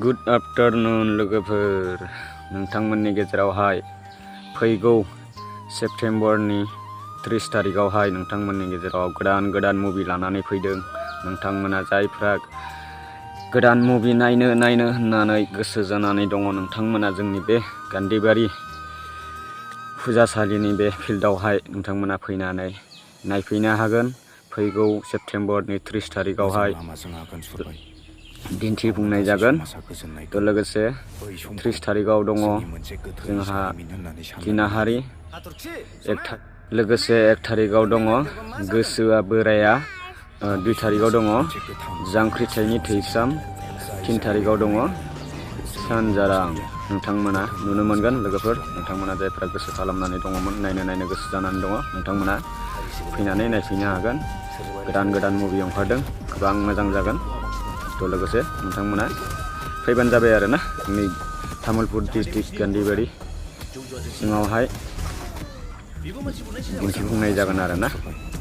Good afternoon लोगोफोर, नोंथांमोननि गेजेरावहाय फैगौ सेप्तेम्बरनि 30 तारिखआवहाय नोंथांमोननि गेजेराव गोदान मुभि लानानै फैदों। नोंथांमोना जायफ्रा गोदान मुभि नायनो होननानै गोसो जानानै दङ, नोंथांमोना जोंनि बे गान्धीबारि फुजासालिनि बे फिल्डआवहाय नोंथांमोना फैनानै नायफैनो हागोन। फैगौ सेप्तेम्बरनि 30 तारिखआवहाय दिन्थिफुंनाय जागोन। लोगोसे 30 तारिखआव दङ जोंहा जिनाहारि, लोगोसे 1 तारिखआव दङ गोसोआ बोराया, 2 तारिखआव दङ जांख्रिथायनि थैसाम, 3 तारिखआव दङ सानजारां। नोंथांमोना नुनो मोनगोन लोगोफोर। नोंथांमोना जायफ्रा गोसो खालामनानै दङमोन, नायनो गोसो जानानै दङ, नोंथांमोना फैनानै नायफैनो हागोन। गोदान मुभि ओंखारदों, गोबां मोजां जागोन। लोगोसे नोंथांमोना फैबानो जाबाय आरोना। जोंनि तामुलपुर डिस्ट्रिक्ट गान्धीबारि सिङावहाय दिन्थिफुंनाय जागोन आरोना।